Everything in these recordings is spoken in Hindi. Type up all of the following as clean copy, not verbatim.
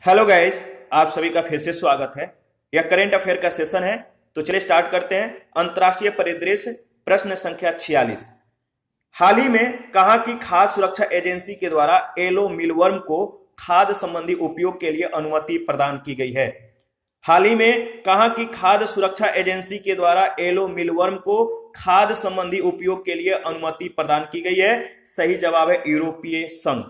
हेलो गाइज, आप सभी का फिर से स्वागत है। यह करंट अफेयर का सेशन है, तो चलिए स्टार्ट करते हैं। अंतर्राष्ट्रीय परिदृश्य प्रश्न संख्या 46। हाल ही में कहाँ की खाद्य सुरक्षा एजेंसी के द्वारा येलो मिलवर्म को खाद्य संबंधी उपयोग के लिए अनुमति प्रदान की गई है? हाल ही में कहाँ की खाद्य सुरक्षा एजेंसी के द्वारा येलो मिलवर्म को खाद्य संबंधी उपयोग के लिए अनुमति प्रदान की गई है? सही जवाब है यूरोपीय संघ।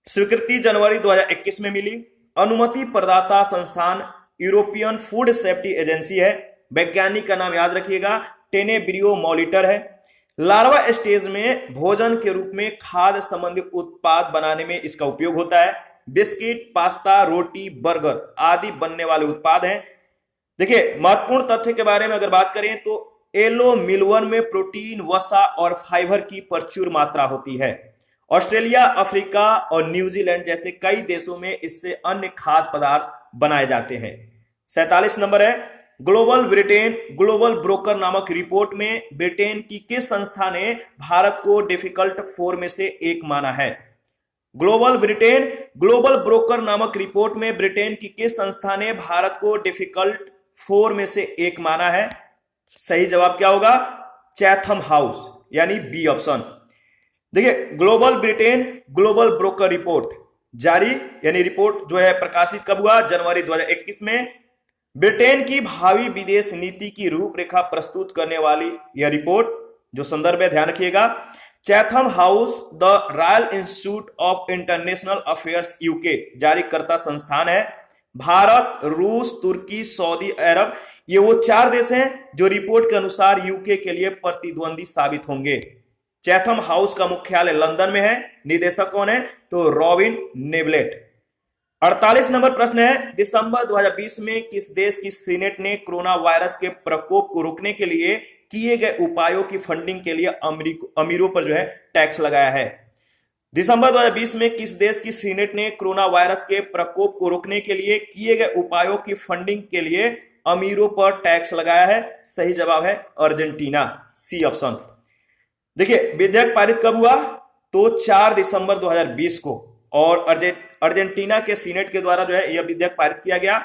स्वीकृति जनवरी 2021 में मिली। अनुमति प्रदाता संस्थान यूरोपियन फूड सेफ्टी एजेंसी है। वैज्ञानिक का नाम याद रखिएगा, टेनेब्रियो मॉलिटर है। लार्वा स्टेज में भोजन के रूप में खाद्य संबंधी उत्पाद बनाने में इसका उपयोग होता है। बिस्किट, पास्ता, रोटी, बर्गर आदि बनने वाले उत्पाद हैं। देखिए, महत्वपूर्ण तथ्य के बारे में अगर बात करें तो येलो मिलवर्म में प्रोटीन, वसा और फाइबर की प्रचुर मात्रा होती है। ऑस्ट्रेलिया, अफ्रीका और न्यूजीलैंड जैसे कई देशों में इससे अन्य खाद्य पदार्थ बनाए जाते हैं। 47 नंबर है, ग्लोबल ब्रोकर नामक रिपोर्ट में ब्रिटेन की किस संस्था ने भारत को डिफिकल्ट 4 में से एक माना है? ग्लोबल ब्रोकर नामक रिपोर्ट में ब्रिटेन की किस संस्था ने भारत को डिफिकल्ट 4 में से एक माना है? सही जवाब क्या होगा? चैथम हाउस, यानी बी ऑप्शन। देखिए, ग्लोबल ब्रोकर रिपोर्ट जारी, यानी रिपोर्ट जो है प्रकाशित कब हुआ? जनवरी 2021 में। ब्रिटेन की भावी विदेश नीति की रूपरेखा प्रस्तुत करने वाली यह रिपोर्ट, जो संदर्भ है ध्यान रखिएगा, Chatham house the royal institute of international affairs UK जारीकर्ता संस्थान है। भारत, रूस, तुर्की, सऊदी अरब, ये वो 4 देश हैं जो रिपोर्ट के अनुसार यूके के लिए प्रतिद्वंदी साबित होंगे। चैथम हाउस का मुख्यालय लंदन में है। निदेशक कौन है? तो रॉबिन नेबलेट। 48 नंबर प्रश्न है, दिसंबर 2020 में किस देश की सीनेट ने कोरोना वायरस के प्रकोप को रोकने के लिए किए गए उपायों की फंडिंग के लिए अमीरों पर जो है टैक्स लगाया है? दिसंबर 2020 में किस देश की सीनेट ने कोरोना वायरस के प्रकोप को रोकने के लिए किए गए उपायों की फंडिंग के लिए अमीरों पर टैक्स लगाया है? सही जवाब है अर्जेंटीना, सी ऑप्शन। देखिए, विधेयक पारित कब हुआ? तो 4 दिसंबर 2020 को, और अर्जेंटीना के सीनेट के द्वारा जो है यह विधेयक पारित किया गया।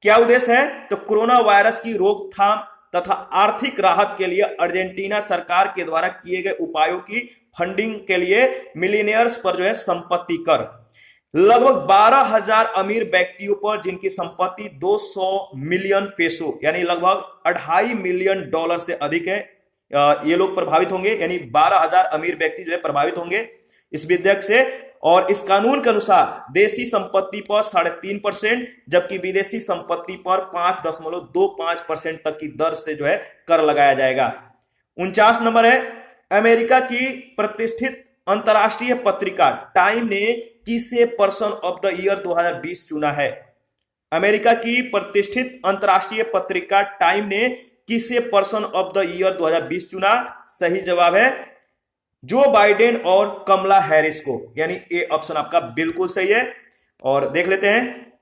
क्या उद्देश्य है? तो कोरोना वायरस की रोकथाम तथा आर्थिक राहत के लिए अर्जेंटीना सरकार के द्वारा किए गए उपायों की फंडिंग के लिए मिलियनियर्स पर जो है संपत्ति कर, लगभग 12,000 अमीर व्यक्तियों पर जिनकी संपत्ति 200 मिलियन पेसो यानी लगभग $2.5 मिलियन से अधिक है, ये लोग प्रभावित होंगे। यानी 12,000 अमीर व्यक्ति जो है प्रभावित होंगे इस विधेयक से। और इस कानून के अनुसार देशी संपत्ति पर 3.5%, जबकि विदेशी संपत्ति पर 5.25% तक की दर से जो है कर लगाया जाएगा। 49 नंबर है, अमेरिका की प्रतिष्ठित अंतरराष्ट्रीय पत्रिका टाइम ने किसे पर्सन ऑफ द ईयर 2020 चुना है? अमेरिका की प्रतिष्ठित अंतरराष्ट्रीय पत्रिका टाइम ने किसे पर्सन ऑफ द ईयर 2020 चुना? सही जवाब है जो बाइडेन और कमला हैरिस को, यानी ए ऑप्शन आपका बिल्कुल सही है। और देख लेते हैं।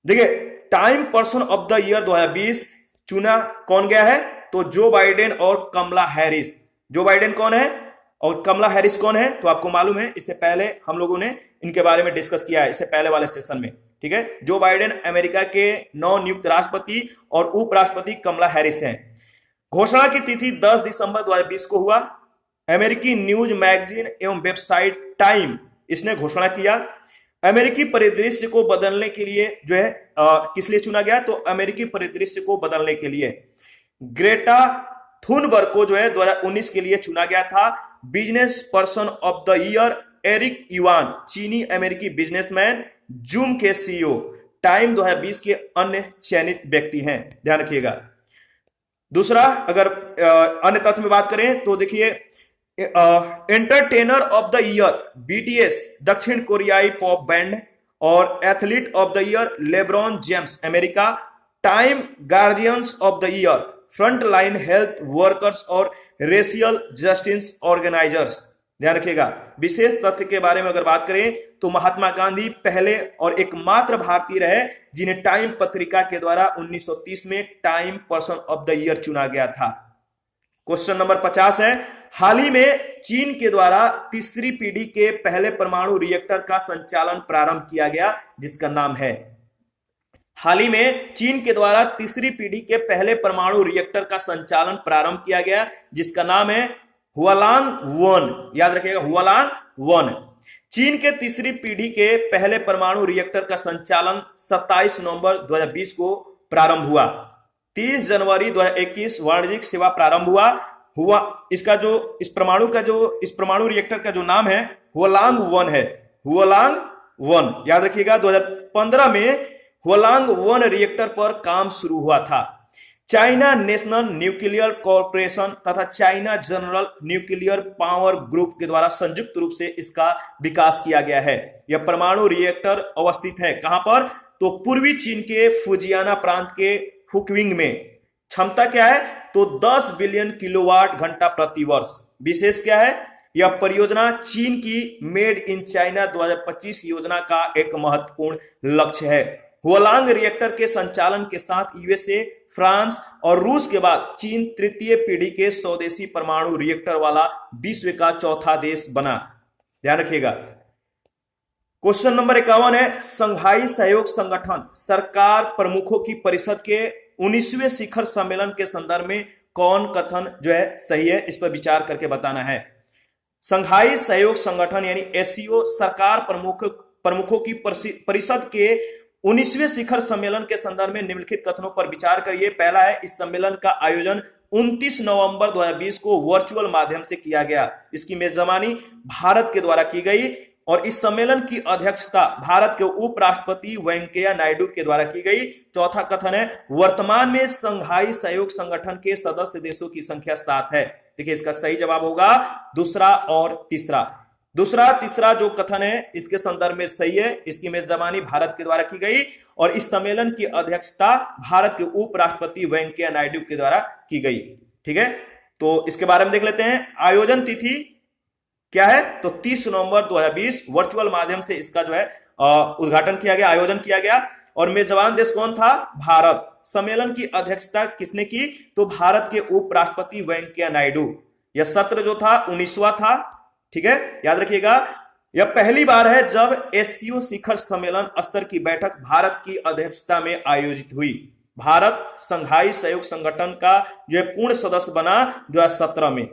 देखिए, time person of the year 2020 चुना कौन गया है? तो जो बाइडेन और कमला हैरिस। जो बाइडेन कौन है और कमला हैरिस कौन है? तो आपको मालूम है, इससे पहले हम लोगों ने इनके बारे में डिस्कस किया है इससे पहले वाले सेशन में, ठीक है। जो बाइडेन अमेरिका के नवनियुक्त राष्ट्रपति और उपराष्ट्रपति कमला हैरिस हैं। घोषणा की तिथि 10 दिसंबर 2020 को हुआ। अमेरिकी न्यूज मैगजीन एवं वेबसाइट टाइम इसने घोषणा किया। अमेरिकी परिदृश्य को बदलने के लिए जो है किस लिए चुना गया? तो अमेरिकी परिदृश्य को बदलने के लिए ग्रेटा थुनबर्ग को जो है 2019 के लिए चुना गया था। Business person of the year Eric Yuan, चीनी अमेरिकी बिजनेसमैन, जूम के सीईओ। टाइम 2020 के अन्य चयनित व्यक्ति हैं, ध्यान रखिएगा। दूसरा, अगर अन्य तथ्य में बात करें तो देखिए, entertainer of the year BTS दक्षिण कोरियाई पॉप बैंड, और athlete of the year LeBron James America. Time guardians of the year front line health workers और रेशियल जस्टिस ऑर्गेनाइजर्स, ध्यान रखिएगा। विशेष तथ्य के बारे में अगर बात करें तो महात्मा गांधी पहले और एकमात्र भारतीय रहे जिन्हें टाइम पत्रिका के द्वारा 1930 में time person of the year चुना गया था। क्वेश्चन नंबर 50 है, हाल ही में चीन के द्वारा तीसरी पीढ़ी के पहले परमाणु रिएक्टर का संचालन प्रारंभ किया गया, जिसका नाम है, हाल ही में चीन के द्वारा तीसरी पीढ़ी के पहले परमाणु रिएक्टर का संचालन प्रारंभ किया गया, जिसका नाम है हुआलांग-1। याद रखिएगा, हुआलांग-1। चीन के तीसरी पीढ़ी के पहले परमाणु रिएक्टर का संचालन 27 नवंबर 2020 को प्रारंभ हुआ। 30 जनवरी 2021 वाणिज्यिक सेवा प्रारंभ हुआ। इसका जो इस परमाणु रिएक्टर का जो नाम है हुआलांग-1 है, हुआलांग-1। याद रखिएगा, 2015 में हुआलांग-1 रिएक्टर पर काम शुरू हुआ था। चाइना नेशनल न्यूक्लियर कॉर्पोरेशन तथा China general nuclear power group के द्वारा संयुक्त रूप से इसका विकास किया गया है। यह परमाणु रिएक्टर अवस्थित है कहां पर? तो पूर्वी चीन के फुजियाना प्रांत के फुकविंग में। क्षमता क्या है? तो 10 बिलियन किलोवाट घंटा प्रति वर्ष। विशेष क्या है? यह परियोजना चीन की मेड इन चाइना 2025 योजना का एक महत्वपूर्ण लक्ष्य है। हुआलांग रिएक्टर के संचालन के साथ यूएसए, फ्रांस और रूस के बाद चीन तृतीय पीढ़ी के स्वदेशी परमाणु रिएक्टर वाला विश्व का चौथा देश बना। ध्यान रखिएगा। क्वेश्चन नंबर 51 है, संघाई सहयोग संगठन सरकार प्रमुखों की परिषद के 19वें शिखर सम्मेलन के संदर्भ में कौन कथन जो है सही है, इस पर विचार करके बताना है। संघाई सहयोग संगठन यानी एससीओ सरकार प्रमुखों की परिषद के 19वें शिखर सम्मेलन के संदर्भ में निम्नलिखित कथनों पर विचार करिए। पहला है, इस सम्मेलन का आयोजन 29 नवंबर 2020 को वर्चुअल माध्यम से किया गया। इसकी मेजबानी भारत के द्वारा की गई और इस सम्मेलन की अध्यक्षता भारत के उपराष्ट्रपति वेंकैया नायडू के द्वारा की गई। चौथा कथन है, वर्तमान में संघाई सहयोग संगठन के सदस्य देशों की संख्या 7 है। देखिए, इसका सही जवाब होगा दूसरा और तीसरा। दूसरा तीसरा जो कथन है इसके संदर्भ में सही है। इसकी मेजबानी भारत के द्वारा की गई और इस सम्मेलन की अध्यक्षता भारत के उपराष्ट्रपति वेंकैया नायडू के द्वारा की गई। ठीक है, तो इसके बारे में देख लेते हैं। आयोजन तिथि क्या है? तो 30 नवंबर 2020 वर्चुअल माध्यम से इसका जो है उद्घाटन किया गया, आयोजन किया गया। और मेजबान देश कौन था? भारत। सम्मेलन की अध्यक्षता किसने की? तो भारत के उपराष्ट्रपति वेंकैया नायडू। यह सत्र जो था 19वां था। ठीक है, याद रखिएगा, यह पहली बार है जब एससीओ शिखर सम्मेलन स्तर की बैठक भारत की अध्यक्षता में आयोजित हुई। भारत संघाई सहयोग संगठन का जो पूर्ण सदस्य बना 2017 में।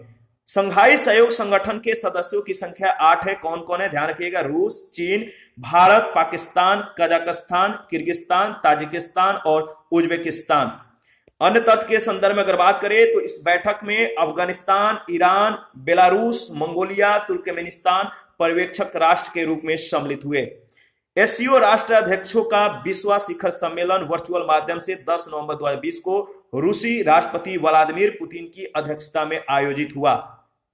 संघाई सहयोग संगठन के सदस्यों की संख्या 8 है। कौन कौन है? ध्यान रखिएगा, रूस, चीन, Bharat, Pakistan, Kazakhstan, Kyrgyzstan, Tajikistan और उज्बेकिस्तान। अन्य तथ्य के संदर्भ में अगर बात करें तो इस बैठक में Afghanistan, Iran, Belarus, Mongolia, Turkmenistan पर्यवेक्षक राष्ट्र के रूप में सम्मिलित हुए। एससीओ राष्ट्राध्यक्षों का 20वां शिखर सम्मेलन वर्चुअल माध्यम से 10 नवंबर 2020 को रूसी राष्ट्रपति व्लादिमीर पुतिन की अध्यक्षता में आयोजित हुआ,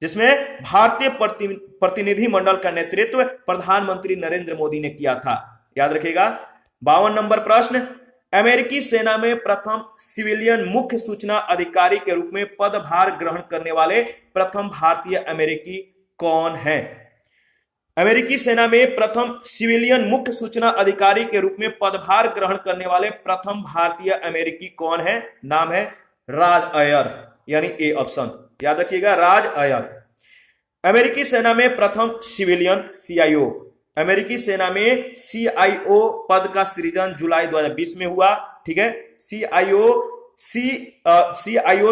जिसमें भारतीय प्रतिनिधि मंडल का नेतृत्व प्रधानमंत्री नरेंद्र मोदी ने किया था। याद रखिएगा। 52 नंबर प्रश्न, अमेरिकी सेना में प्रथम सिविलियन मुख्य सूचना अधिकारी के रूप में पदभार ग्रहण करने वाले प्रथम भारतीय अमेरिकी कौन है? अमेरिकी सेना में प्रथम सिविलियन मुख्य सूचना अधिकारी के रूप में पदभार ग्रहण करने वाले प्रथम भारतीय अमेरिकी कौन है? नाम है राज अयर, यानी ए ऑप्शन। याद रखिएगा, राज अयर। अमेरिकी सेना में प्रथम सिविलियन सीआईओ। अमेरिकी सेना में सीआईओ पद का सृजन जुलाई 2020 में हुआ। ठीक है, सीआईओ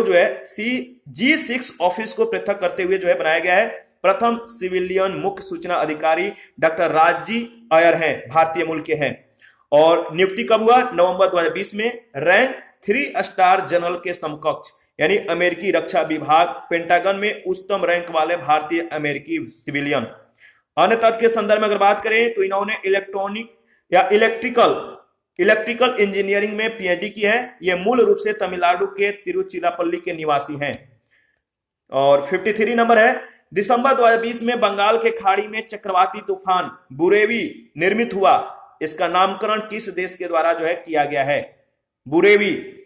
जो है G6 ऑफिस को पृथक करते हुए जो है बनाया गया है। प्रथम सिविलियन मुख्य सूचना अधिकारी डॉक्टर राजी अयर हैं, भारतीय मूल के हैं। और नियुक्ति कब हुआ? नवंबर 2020 में। रैंक 3 स्टार जनरल के समकक्ष, यानी अमेरिकी रक्षा विभाग पेंटागन में उच्चतम रैंक वाले भारतीय अमेरिकी सिविलियन। अन्य तथ्य के संदर्भ में अगर बात करें तो इन्होंने इलेक्ट्रॉनिक या इलेक्ट्रिकल इंजीनियरिंग में पीएचडी की है। ये मूल रूप से तमिलनाडु के तिरुचिरापल्ली के निवासी हैं। और 53 नंबर है, दिसंबर 2020 में बंगाल के खाड़ी में चक्रवाती तूफान बुरेवी निर्मित हुआ। इसका नामकरण किस देश के द्वारा जो है किया गया है? बुरेवी।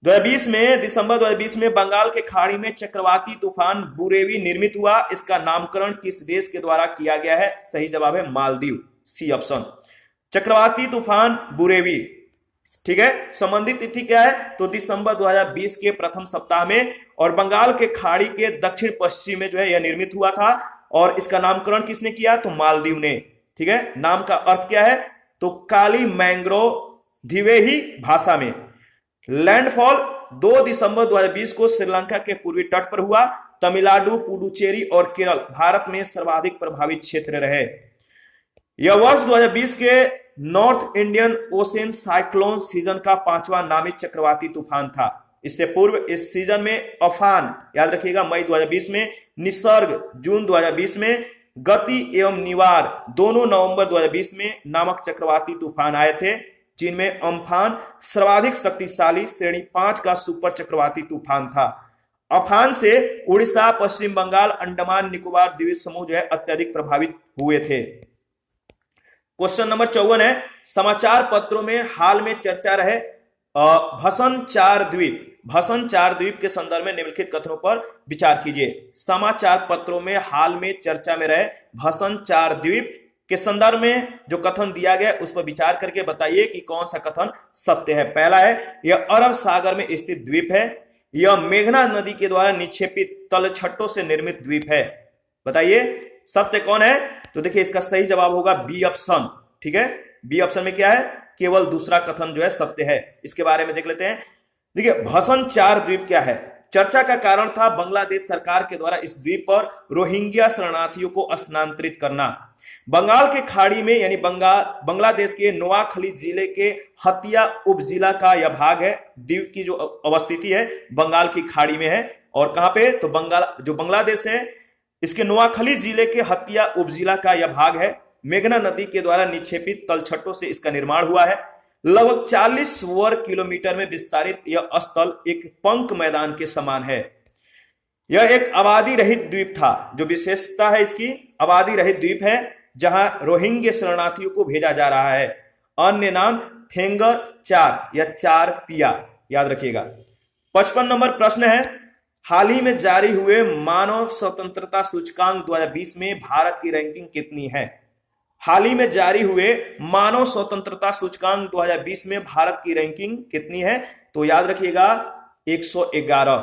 दिसंबर 2020 में बंगाल के खाड़ी में चक्रवाती तूफान बुरेवी निर्मित हुआ। इसका नामकरण किस देश के द्वारा किया गया है? सही जवाब है मालदीव, सी ऑप्शन। चक्रवाती तूफान बुरेवी ठीक है, संबंधित तिथि क्या है? तो दिसंबर 2020 के प्रथम सप्ताह में, और बंगाल के खाड़ी के दक्षिण पश्चिम में जो है यह निर्मित हुआ था। और इसका नामकरण किसने किया? तो मालदीव ने। ठीक है, नाम का अर्थ क्या है? तो काली मैंग्रोव द्विवेही भाषा में। लैंडफॉल 2 दिसंबर 2020 को श्रीलंका के पूर्वी तट पर हुआ। तमिलनाडु, पुडुचेरी और केरल भारत में सर्वाधिक प्रभावित क्षेत्र रहे। यह वर्ष 2020 के north Indian ocean cyclone season का 5वां नामित चक्रवाती तूफान था। इससे पूर्व इस सीजन में अफान, याद रखिएगा, मई 2020 में, निसर्ग जून 2020 में, गति एवं निवार दोनों नवंबर 2020 में नामक चक्रवाती तूफान आए थे, जिनमें अम्फान सर्वाधिक शक्तिशाली श्रेणी 5 का सुपर चक्रवाती तूफान था। अम्फान से उड़ीसा, पश्चिम बंगाल, अंडमान निकोबार द्वीप समूह जो है अत्यधिक प्रभावित हुए थे। क्वेश्चन नंबर 54 है, समाचार पत्रों में हाल में चर्चा रहे भसन चार द्वीप। भसन चार द्वीप के संदर्भ में निम्नलिखित कथनों पर विचार कीजिए। समाचार पत्रों में हाल में चर्चा में रहे भसन चार द्वीप के संदर्भ में जो कथन दिया गया उस पर विचार करके बताइए कि कौन सा कथन सत्य है। पहला है, यह अरब सागर में स्थित द्वीप है। यह मेघना नदी के द्वारा निक्षेपित तलछटों से निर्मित द्वीप है। बताइए सत्य कौन है? तो देखिए इसका सही जवाब होगा बी ऑप्शन। ठीक है, बी ऑप्शन में क्या है? केवल दूसरा कथन जो है सत्य है। इसके बारे में देख लेते हैं। देखिए भसन चार द्वीप क्या है? चर्चा का कारण था बांग्लादेश सरकार के द्वारा इस द्वीप पर रोहिंग्या शरणार्थियों को स्थानांतरित करना। बंगाल के खाड़ी में यानी बांग्लादेश के नोआखली जिले के हतिया उपजिला का यह भाग है। द्वीप की जो अवस्थिति है बंगाल की खाड़ी में है। और कहां पे? तो बांग्लादेश है, इसके नोआखली जिले के हतिया उपजिला का यह भाग है। मेघना नदी के द्वारा निक्षेपित तलछटों से इसका निर्माण हुआ है। लगभग 40 वर्ग किलोमीटर में विस्तारित यह स्थल एक पंख मैदान के समान है। यह एक आबादी रहित द्वीप था। जो विशेषता है इसकी, आबादी रहित द्वीप है जहां रोहिंग्या शरणार्थियों को भेजा जा रहा है। अन्य नाम थेंगर चार या चार पिया, याद रखिएगा। 55 नंबर प्रश्न है, हाल ही में जारी हुए मानव स्वतंत्रता सूचकांक 2020 में भारत की रैंकिंग कितनी है? हाल ही में जारी हुए मानव स्वतंत्रता सूचकांक 2020 में भारत की रैंकिंग कितनी है? तो याद रखिएगा 111।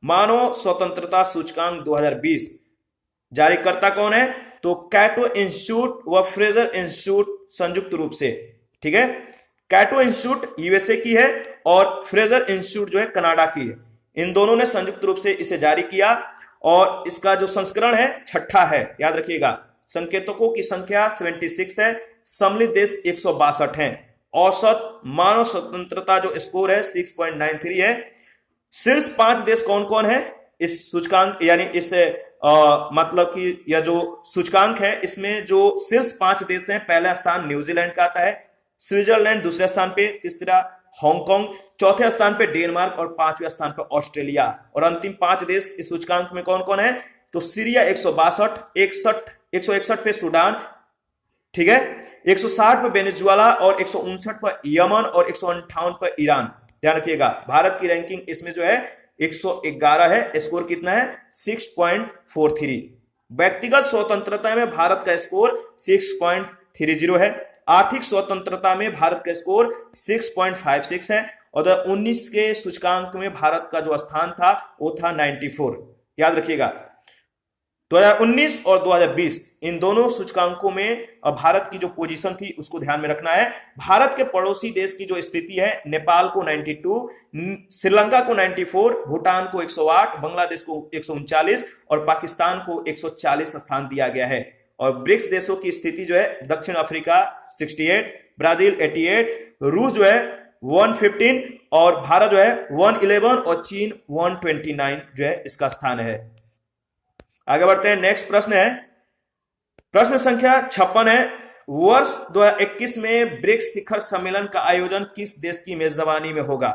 मानव स्वतंत्रता सूचकांक 2020 जारीकर्ता कौन है? तो कैटो इंस्टीट्यूट व फ्रेजर इंस्टीट्यूट संयुक्त रूप से। ठीक है, कैटो इंस्टीट्यूट यूएसए की है और फ्रेजर इंस्टीट्यूट जो है कनाडा की है। इन दोनों ने संयुक्त रूप से इसे जारी किया और इसका जो संस्करण है 6ठा है, याद रखिएगा। संकेतकों की संख्या 76 है। सम्मिलित देश 162 हैं। औसत मानव स्वतंत्रता जो स्कोर है 6.93 है। शीर्ष 5 देश कौन कौन है इस सूचकांक, यानी इस मतलब कि यह जो सूचकांक है इसमें जो शीर्ष 5 देश हैं, पहला स्थान न्यूजीलैंड का आता है, स्विट्जरलैंड दूसरे स्थान पे, तीसरा हांगकांग, चौथे स्थान पे डेनमार्क और 5वें स्थान पे ऑस्ट्रेलिया। और अंतिम 5 देश इस सूचकांक में कौन कौन है? तो सीरिया 162, 161 पे सूडान, ठीक है, 160 पे वेनेजुएला और 159 पर यमन और 158 पर ईरान। ध्यान रखिएगा भारत की रैंकिंग इसमें जो है 111 है। स्कोर कितना है? 6.43। व्यक्तिगत स्वतंत्रता में भारत का स्कोर 6.30 है। आर्थिक स्वतंत्रता में भारत का स्कोर 6.56 है। और 2019 के सूचकांक में भारत का जो स्थान था वो था 94। याद रखिएगा 2019 और 2020 इन दोनों सूचकांकों में भारत की जो पोजीशन थी उसको ध्यान में रखना है। भारत के पड़ोसी देश की जो स्थिति है, नेपाल को 92, श्रीलंका को 94, भूटान को 108, बांग्लादेश को 139 और पाकिस्तान को 140 स्थान दिया गया है। और ब्रिक्स देशों की स्थिति जो है, दक्षिण अफ्रीका 68, ब्राजील 88, रूस जो है 115 और भारत जो है 111 और चीन 129 जो है इसका स्थान है। आगे बढ़ते हैं। नेक्स्ट प्रश्न है, प्रश्न संख्या 56 है, वर्ष 2021 में ब्रिक्स शिखर सम्मेलन का आयोजन किस देश की मेजबानी में होगा?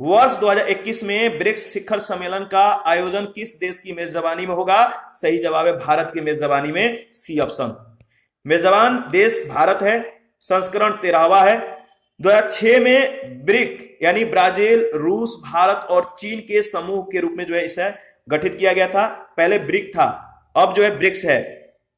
वर्ष 2021 में ब्रिक्स शिखर सम्मेलन का आयोजन किस देश की मेजबानी में होगा? सही जवाब है भारत की मेजबानी में, सी ऑप्शन। मेजबान देश भारत है। संस्करण 13वां है। 2006 में ब्रिक यानी ब्राजील, रूस, भारत और चीन के समूह के रूप में जो है इसे गठित किया गया था। पहले ब्रिक था, अब जो है ब्रिक्स है।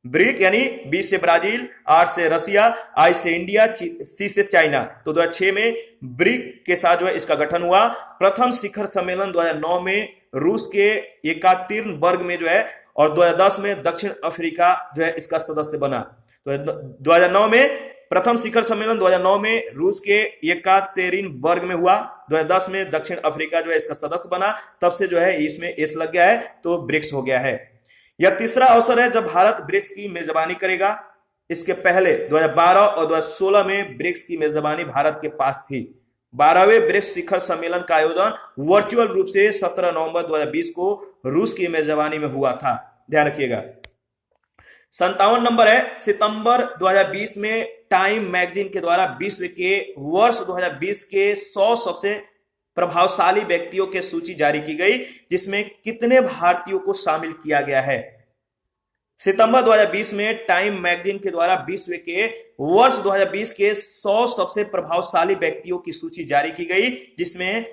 ब्रिक यानी बी से ब्राजील, आर से रसिया, आई से इंडिया, सी से चाइना। तो 2006 में ब्रिक के साथ जो है इसका गठन हुआ। प्रथम शिखर सम्मेलन 2009 में रूस के येकातेरिनबर्ग में जो है, और 2010 में दक्षिण अफ्रीका जो है इसका सदस्य बना। तो 2009 में प्रथम शिखर सम्मेलन 2009 में रूस के येकातेरिनबर्ग में हुआ। 2010 में दक्षिण अफ्रीका जो है इसका सदस्य बना। तब से जो है इसमें एस लग गया है, तो ब्रिक्स हो गया है। यह तीसरा अवसर है जब भारत ब्रिक्स की मेजबानी करेगा। इसके पहले 2012 और 2016 में ब्रिक्स की मेजबानी भारत के पास थी। 12वें ब्रिक्स शिखर सम्मेलन का आयोजन वर्चुअल रूप से 17 नवंबर 2020 को रूस की मेजबानी में हुआ था। ध्यान रखिएगा। 57 नंबर है, सितंबर 2020 में टाइम मैगजीन के द्वारा विश्व के वर्ष 2020 के 100 सबसे प्रभावशाली व्यक्तियों की सूची जारी की गई, जिसमें कितने भारतीयों को शामिल किया गया है। सितंबर 2020 में टाइम मैगजीन के द्वारा विश्व के वर्ष 2020 के 100 सबसे प्रभावशाली व्यक्तियों की सूची जारी की गई, जिसमें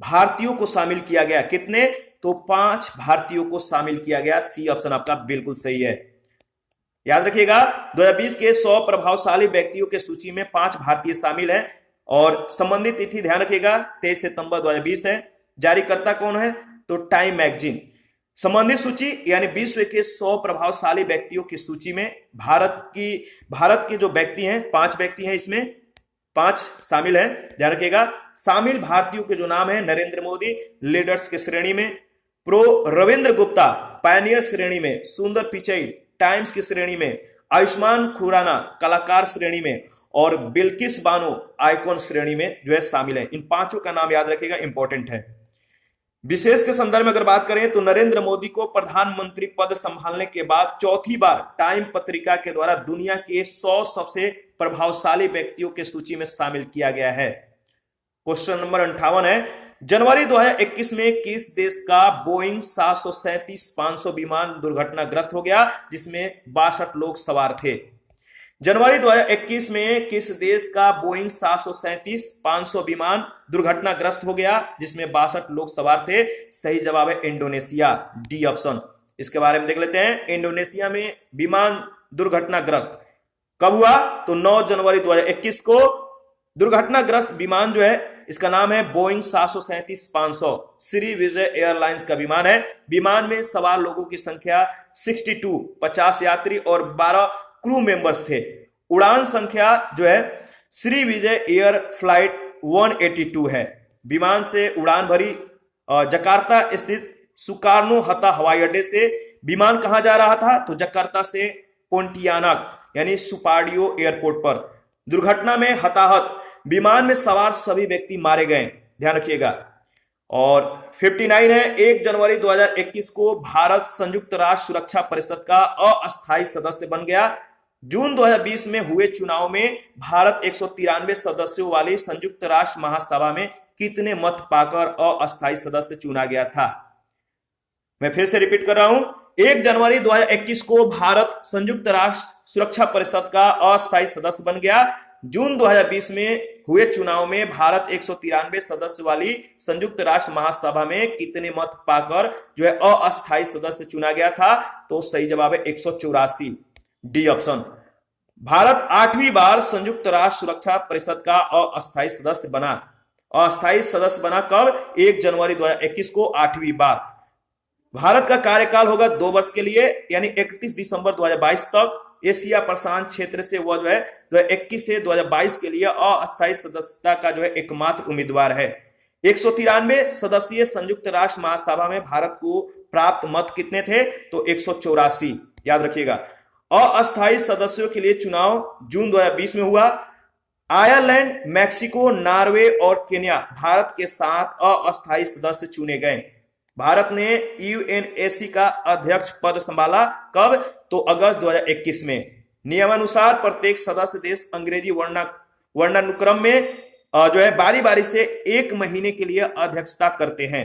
भारतीयों को शामिल किया गया। कितने? तो 5 भारतीयों को शामिल किया गया। सी ऑप्शन आपका बिल्कुल सही है। याद रखिएगा, 2020 के 100 प्रभावशाली व्यक्तियों के सूची में 5 भारतीय शामिल हैं, और संबंधित तिथि ध्यान रखिएगा 23 सितंबर 2020 है। जारीकर्ता कौन है? तो टाइम मैगजीन। संबंधित सूची यानी विश्व के 100 प्रभावशाली व्यक्तियों की सूची में भारत के जो व्यक्ति हैं, 5 व्यक्ति हैं, इसमें 5 शामिल हैं। ध्यान रखिएगा। शामिल भारतीयों के जो नाम है, नरेंद्र मोदी लीडर्स की श्रेणी में, प्रो रविंद्र गुप्ता पायनियर श्रेणी में, सुंदर पिचई टाइम्स की श्रेणी में, आयुष्मान खुराना कलाकार श्रेणी में, और बिल्किस बानो आइकॉन श्रेणी में जो है शामिल है। इन 5 का नाम याद रखिएगा, इंपॉर्टेंट है। विशेष के संदर्भ में अगर बात करें तो नरेंद्र मोदी को प्रधानमंत्री पद संभालने के बाद चौथी बार टाइम पत्रिका के द्वारा दुनिया के 100 सबसे प्रभावशाली व्यक्तियों की सूची में शामिल किया गया है। क्वेश्चन नंबर 58 है, जनवरी 2021 में किस देश का बोइंग 737-500 विमान दुर्घटनाग्रस्त हो गया, जिसमें 62 लोग सवार थे? जनवरी 2021 में किस देश का बोइंग 737-500 विमान दुर्घटनाग्रस्त हो गया, जिसमें 62 लोग सवार थे? सही जवाब है इंडोनेशिया, डी ऑप्शन। इसके बारे में देख लेते हैं। इंडोनेशिया में विमान दुर्घटनाग्रस्त कब हुआ? तो 9 जनवरी 2021 को दुर्घटनाग्रस्त विमान जो है, इसका नाम है बोइंग 737-500, श्री विजय एयरलाइंस का विमान है। विमान में सवार लोगों की संख्या 62, 50 यात्री और 12 क्रू मेंबर्स थे। उड़ान संख्या जो है श्री विजय एयर फ्लाइट 182 है। विमान से उड़ान भरी जकार्ता स्थित सुकार्नो हत्ता हवाई अड्डे से। विमान कहां जा रहा था? तो जकार्ता से पोंटियानाक यानी सुपार्डियो एयरपोर्ट पर। दुर्घटना में हताहत, विमान में सवार सभी व्यक्ति मारे गए। ध्यान रखिएगा। और 59 है, 1 जनवरी 2021 को भारत संयुक्त राष्ट्र सुरक्षा परिषद का अस्थायी सदस्य बन गया। जून 2020 में हुए चुनाव में भारत 193 सदस्यों वाली संयुक्त राष्ट्र महासभा में कितने मत पाकर अस्थायी सदस्य चुना गया था? मैं फिर से रिपीट कर रहा हूं, 1 जनवरी 2021 को भारत संयुक्त राष्ट्र सुरक्षा परिषद का अस्थायी सदस्य बन गया। जून 2020 में हुए चुनाव में भारत 193 सदस्य वाली संयुक्त राष्ट्र महासभा में कितने मत पाकर जो है अस्थायी सदस्य चुना गया था? तो सही जवाब है 184, डी ऑप्शन। भारत 8वीं बार संयुक्त राष्ट्र सुरक्षा परिषद का अस्थायी सदस्य बना। अस्थायी सदस्य बना कब? 1 जनवरी 2021 को 8वीं बार। भारत का कार्यकाल होगा 2 वर्ष के लिए, यानी 31 दिसंबर 2022 तक। एशिया प्रशांत क्षेत्र से वह जो है 2021 से 2022 के लिए अस्थायी सदस्यता का जो है एकमात्र उम्मीदवार है। 193 सदस्यीय संयुक्त राष्ट्र महासभा में भारत को प्राप्त मत कितने थे? तो 184। याद रखिएगा। अस्थायी सदस्यों के लिए चुनाव जून 2020 में हुआ। आयरलैंड, मैक्सिको, नॉर्वे और केन्या भारत के 7 अस्थायी सदस्य चुने गए। भारत ने यूएनएसी का अध्यक्ष पद संभाला कब? तो अगस्त 2021 में। नियमानुसार प्रत्येक सदस्य देश अंग्रेजी वर्णानुक्रम में जो है बारी बारी से 1 महीने के लिए अध्यक्षता करते हैं।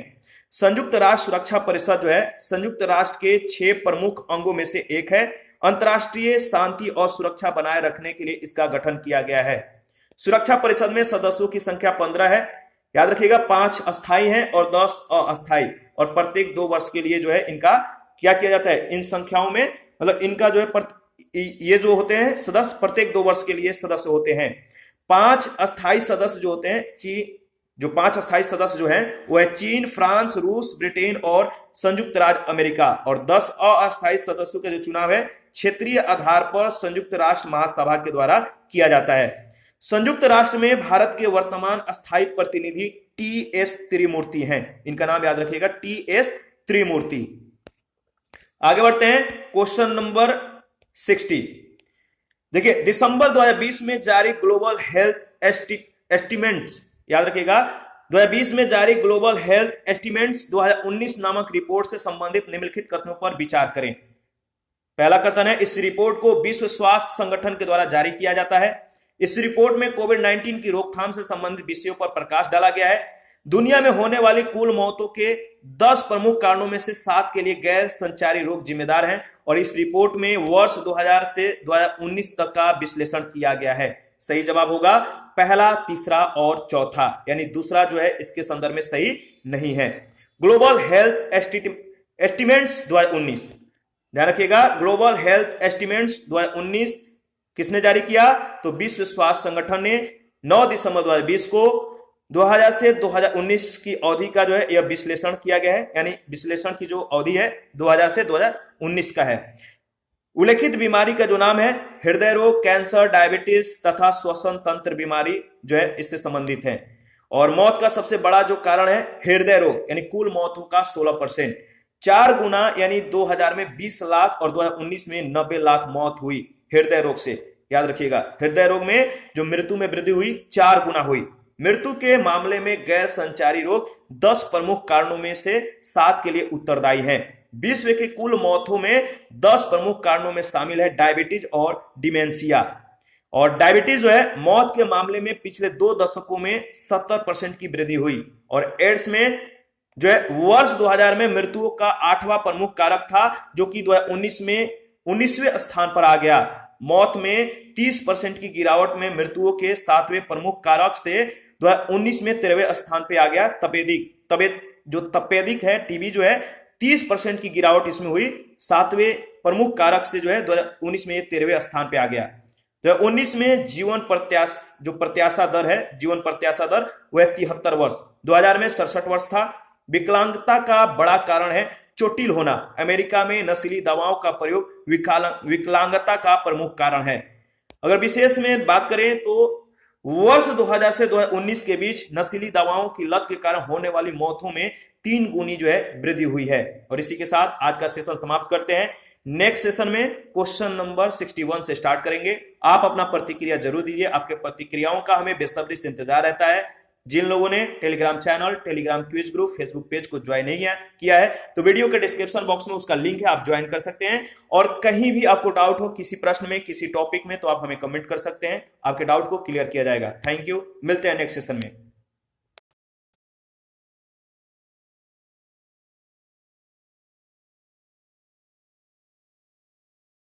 संयुक्त राष्ट्र सुरक्षा परिषद जो है संयुक्त राष्ट्र के 6 प्रमुख अंगों में से एक है। अंतरराष्ट्रीय शांति और सुरक्षा बनाए रखने के लिए इसका गठन किया गया है। सुरक्षा परिषद में सदस्यों की संख्या 15 है। याद रखिएगा, 5 अस्थायी हैं और 10 अस्थायी, और प्रत्येक 2 वर्ष के लिए जो है इनका क्या किया जाता है? इन संख्याओं में मतलब इनका जो है ये जो होते हैं सदस्य प्रत्येक 2 वर्ष के लिए सदस्य होते हैं। 5 अस्थायी सदस्य जो होते हैं जो 5 अस्थायी सदस्य जो हैं वो है चीन, फ्रांस, रूस, ब्रिटेन और संयुक्त राज्य अमेरिका। और 10 अस्थायी सदस्यों का जो चुनाव है क्षेत्रीय आधार पर संयुक्त राष्ट्र महासभा के द्वारा किया जाता है। संयुक्त राष्ट्र में भारत के वर्तमान अस्थायी प्रतिनिधि टी.एस. त्रिमूर्ति हैं। इनका नाम याद रखिएगा, टी.एस. त्रिमूर्ति। आगे बढ़ते हैं क्वेश्चन नंबर 60। देखिए, दिसंबर 2020 में जारी ग्लोबल हेल्थ एस्टिमेट्स, याद रखिएगा 2020 में जारी ग्लोबल हेल्थ एस्टिमेट्स 2019 नामक रिपोर्ट से संबंधित निम्नलिखित कथनों पर विचार करें। पहला कथन है, इस रिपोर्ट को विश्व स्वास्थ्य संगठन के द्वारा जारी किया जाता है। इस रिपोर्ट में कोविड-19 की रोकथाम से संबंधित विषयों पर प्रकाश डाला गया है। दुनिया में होने वाली कुल मौतों के 10 प्रमुख कारणों में से 7 के लिए गैर संचारी रोग जिम्मेदार हैं और इस रिपोर्ट में वर्ष 2000 से 2019 तक का विश्लेषण किया गया है। सही जवाब होगा पहला, तीसरा और चौथा, यानी दूसरा जो है इसके संदर्भ में सही नहीं है। ग्लोबल हेल्थ एस्टिमेट्स 2019, ध्यान रखिएगा, ग्लोबल हेल्थ एस्टिमेट्स 2019 किसने जारी किया? तो विश्व स्वास्थ्य संगठन ने 9 दिसंबर 2020 को 2000 से 2019 की अवधि का जो है यह विश्लेषण किया गया है, यानी विश्लेषण की जो अवधि है 2000 से 2019 का है। उल्लेखित बीमारी का जो नाम है हृदय रोग, कैंसर, डायबिटीज तथा श्वसन तंत्र बीमारी जो है इससे संबंधित है। और मौत का सबसे बड़ा जो कारण है हृदय रोग, यानी कुल मौतों का 16%, 4 गुना, यानी 2000 में 20 लाख और 2019 में 90 लाख मौत हुई हृदय रोग से। याद रखिएगा, हृदय रोग में जो मृत्यु में वृद्धि हुई 4 गुना हुई। मृत्यु के मामले में गैर संचारी रोग 10 प्रमुख कारणों में से 7 के लिए उत्तरदायी हैं। विश्व के कुल मौतों में 10 प्रमुख कारणों में शामिल है डायबिटीज और डिमेंशिया। और डायबिटीज जो है मौत के मामले में पिछले 2 दशकों में 70% की वृद्धि हुई। और एड्स में जो है वर्ष 2000 में मृत्युओं का 8वां प्रमुख कारक था, जो कि 2019 में 19वें स्थान पर आ गया। मौत में 30% की गिरावट में मृत्युओं के 7वें प्रमुख कारक से 2019 में 13वें स्थान पे आ गया। तपेदिक है, टीबी जो है 30% की गिरावट इसमें हुई, 7वें प्रमुख कारक से जो है 2019 में 13वें स्थान पे आ गया। 2019 में जीवन प्रत्याशा दर है, जीवन प्रत्याशा दर वह 73 वर्ष, 2000 में 67 वर्ष था। विकलांगता का बड़ा कारण है चोटिल होना। अमेरिका में नशीली दवाओं का प्रयोग विकलांगता का प्रमुख कारण है। अगर विशेष में बात करें तो वर्ष 2000 से 2019 के बीच नशीली दवाओं की लत के कारण होने वाली मौतों में 3 गुनी जो है वृद्धि हुई है। और इसी के साथ आज का सेशन समाप्त करते हैं। नेक्स्ट सेशन में क्वेश्चन नंबर 61 से स्टार्ट करेंगे। आप अपना प्रतिक्रिया जरूर दीजिए, आपके प्रतिक्रियाओं का हमें बेसब्री से इंतजार रहता है। जिन लोगों ने Telegram channel, Telegram quiz group, Facebook page को ज्वाइन नहीं किया है तो वीडियो के डिस्क्रिप्शन बॉक्स में उसका लिंक है, आप ज्वाइन कर सकते हैं। और कहीं भी आपको डाउट हो किसी प्रश्न में, किसी टॉपिक में, तो आप हमें कमेंट कर सकते हैं, आपके डाउट को क्लियर किया जाएगा। थैंक यू, मिलते हैं नेक्स्ट सेशन में।